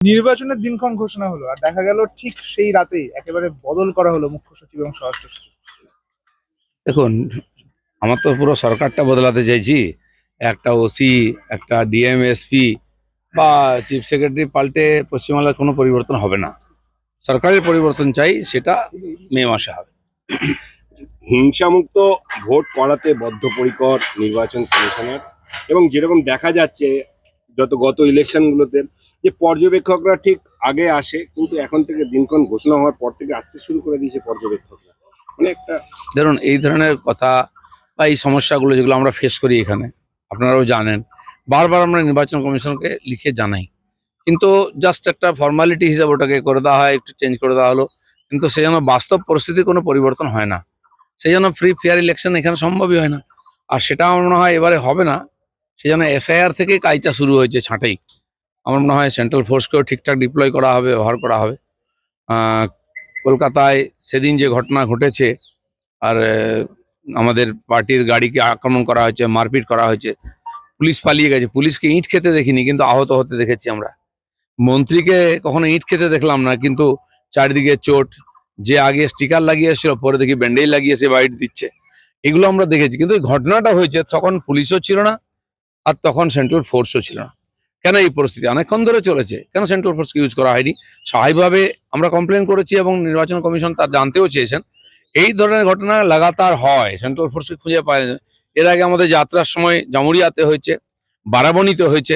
নির্বাচনের দিনক্ষণ ঘোষণা হলো আর দেখা গেল ঠিক সেই রাতেই একেবারে বদল করা হলো মুখ্য সচিব এবং স্বরাষ্ট্র সচিব। দেখুন, আমার তো পুরো সরকারটা বদলাতে চাইছি। একটা ওসি, একটা ডিএমএসপি বা চিফ সেক্রেটারি পাল্টে পশ্চিমবাংলার কোনো পরিবর্তন হবে না। সরকারের পরিবর্তন চাই, সেটা মে মাসে হবে। হিংসামুক্ত ভোট করাতে বদ্ধপরিকর নির্বাচন কমিশনার, এবং যেরকম দেখা যাচ্ছে গত ইলেকশনগুলোতে যে পর্যবেক্ষকরা ঠিক আগে আসে, কিন্তু এখন থেকে দিনক্ষণ ঘোষণা হওয়ার পর থেকে আসতে শুরু করে দিয়েছে পর্যবেক্ষকরা। মানে একটা ধরুন, এই ধরনের কথা বা এই সমস্যাগুলো যেগুলো আমরা ফেস করি এখানে, আপনারাও জানেন, বারবার আমরা নির্বাচন কমিশনকে লিখে জানাই, কিন্তু জাস্ট একটা ফর্মালিটি হিসাবে ওটাকে করে দেওয়া হয়, একটু চেঞ্জ করে দেওয়া হলো, কিন্তু সেই জন্য বাস্তব পরিস্থিতি কোনো পরিবর্তন হয় না। সেই জন্য ফ্রি ফেয়ার ইলেকশন এখানে সম্ভবই হয় না। আর সেটা আমার মনে হয় এবারে হবে না। সেই জন্য এসআইআর থেকে কাজটা শুরু হয়েছে ছাঁটাই। আমার মনে হয় সেন্ট্রাল ফোর্সকেও ঠিকঠাক ডিপ্লয় করা হবে, ব্যবহার করা হবে। কলকাতায় সেদিন যে ঘটনা ঘটেছে, আর আমাদের পার্টির গাড়িকে আক্রমণ করা হয়েছে, মারপিট করা হয়েছে, পুলিশ পালিয়ে গেছে। পুলিশকে ইট খেতে দেখিনি, কিন্তু আহত হতে দেখেছি আমরা। মন্ত্রীকে কখনো ইট খেতে দেখলাম না, কিন্তু চারিদিকে চোট। যে আগে স্টিকার লাগিয়ে এসেছিল, পরে দেখি ব্যান্ডেজ লাগিয়ে সে বাইট দিচ্ছে। এগুলো আমরা দেখেছি, কিন্তু এই ঘটনাটা হয়েছে তখন পুলিশও ছিল না, আর তখন সেন্ট্রাল ফোর্সও ছিল না। কেন এই পরিস্থিতি অনেকক্ষণ ধরে চলেছে? কেন সেন্ট্রাল ফোর্সকে ইউজ করা হয়নি? স্বাভাবিকভাবে আমরা কমপ্লেন করেছি এবং নির্বাচন কমিশন তার জানতেও চেয়েছেন। এই ধরনের ঘটনা লাগাতার হয়, সেন্ট্রাল ফোর্সকে খুঁজে পায় না। এর আগে আমাদের যাত্রার সময় জামুরিয়াতে হয়েছে, বারাবণীতে হয়েছে,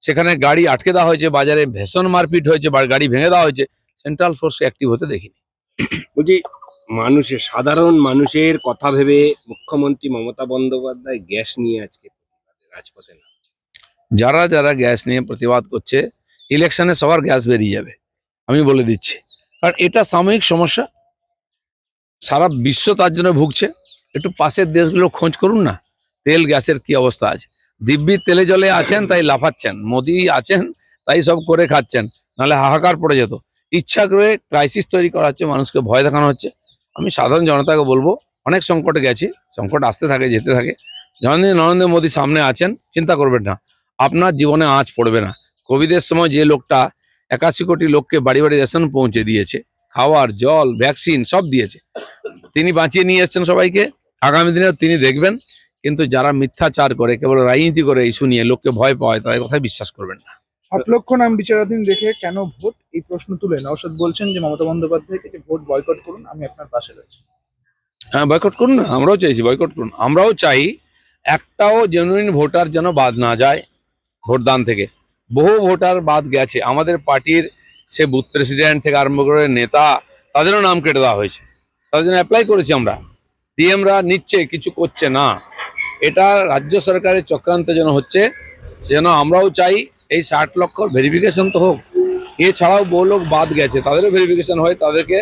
সেখানে গাড়ি আটকে দেওয়া হয়েছে, বাজারে ভীষণ মারপিট হয়েছে, গাড়ি ভেঙে দেওয়া হয়েছে। সেন্ট্রাল ফোর্সকে অ্যাক্টিভ হতে দেখিনি। বলছি, সাধারণ মানুষের কথা ভেবে মুখ্যমন্ত্রী মমতা বন্দ্যোপাধ্যায় গ্যাস নিয়ে আজকে রাজপথে নামছে। যারা যারা গ্যাস নিয়ে প্রতিবাদ করছে, ইলেকশনে সবার গ্যাস বেরিয়ে যাবে, আমি বলে দিচ্ছি। কারণ এটা সাময়িক সমস্যা, সারা বিশ্ব তার জন্য ভুগছে। একটু পাশের দেশগুলো খোঁজ করুন না, তেল গ্যাসের কি অবস্থা আছে। দিব্যি তেলে জলে আছেন তাই লাফাচ্ছেন, মোদি আছেন তাই সব করে খাচ্ছেন, নাহলে হাহাকার পড়ে যেত। ইচ্ছা করে ক্রাইসিস তৈরি করা হচ্ছে, মানুষকে ভয় দেখানো হচ্ছে। আমি সাধারণ জনতাকে বলবো, অনেক সংকটে গেছি, সংকট আসতে থাকে যেতে থাকে। যখন নরেন্দ্র মোদী সামনে আছেন, চিন্তা করবেন না, আপনার জীবনে আঁচ পড়বে না। কোভিডের সময় যে লোকটা 81 কোটি লোককে বাড়ি বাড়ি রেশন পৌঁছে দিয়েছে, খাওয়ার জল ভ্যাকসিন সব দিয়েছে, তিনি বাঁচিয়ে নিয়ে এসছেন সবাইকে। আগামী দিনেও তিনি দেখবেন। কিন্তু যারা মিথ্যাচার করে, কেবল রাজনীতি করে ইস্যু নিয়ে লোককে ভয় পায়, তাদের কথায় বিশ্বাস করবেন না। 7 লক্ষ নাম বিচারাধীন রেখে কেন ভোট, এই প্রশ্ন তুলে নওশাদ বলছেন যে মমতা বন্দ্যোপাধ্যায়কে যে ভোট বয়কট করুন, আমি আপনার পাশে রয়েছি। হ্যাঁ, বয়কট করুন না, আমরাও চাইছি বয়কট করুন। আমরাও চাই একটাও জেনুইন ভোটার যেন বাদ না যায় ভোটদান থেকে। বহু ভোটার বাদ গেছে আমাদের পার্টির, সে বুথ প্রেসিডেন্ট থেকে আরম্ভ করে নেতা, তাদেরও নাম কেটে দেওয়া হয়েছে। তাদের জন্য অ্যাপ্লাই করেছি আমরা, ডিএমরা নিচ্ছে, কিছু করছে না। এটা রাজ্য সরকারের চক্রান্ত যেন হচ্ছে, যেন আমরাও চাই এই 60 লক্ষ ভেরিফিকেশন তো হোক। এছাড়াও বহু লোক বাদ গেছে, তাদেরও ভেরিফিকেশন হয়, তাদেরকে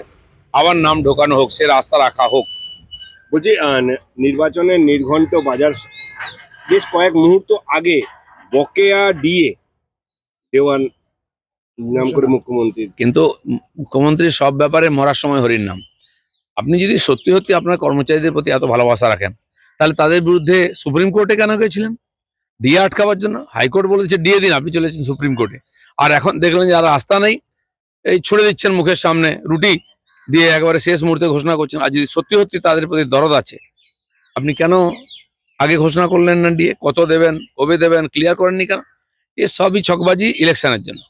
আবার নাম ঢোকানো হোক, সে রাস্তা রাখা হোক। বলছি, নির্বাচনের নির্ঘণ্ট বাজার বেশ কয়েক মুহূর্ত আগে বকেয়া ডিএ দেওয়ার নাম করে মুখ্যমন্ত্রী। কিন্তু মুখ্যমন্ত্রীর সব ব্যাপারে মরার সময় হরির নাম। আপনি যদি সত্যি সত্যি আপনার কর্মচারীদের প্রতি এত ভালোবাসা রাখেন, তাহলে তাদের বিরুদ্ধে সুপ্রিম কোর্টে কেন গেছিলেন? ডিএ আটকাবার জন্য। হাইকোর্ট বলেছে ডিএ দিন, আপনি চলেছেন সুপ্রিম কোর্টে। আর এখন দেখলেন যে আর রাস্তা নেই, এই ছুড়ে দিচ্ছেন মুখের সামনে রুটি দিয়ে, একেবারে শেষ মুহূর্তে ঘোষণা করছেন। আর যদি সত্যি সত্যি তাদের প্রতি দরদ আছে, আপনি কেন আগে ঘোষণা করলেন না? ডিএ কত দেবেন, কবে দেবেন, ক্লিয়ার করেননি কেন? এ সবই ছকবাজি ইলেকশনের জন্য।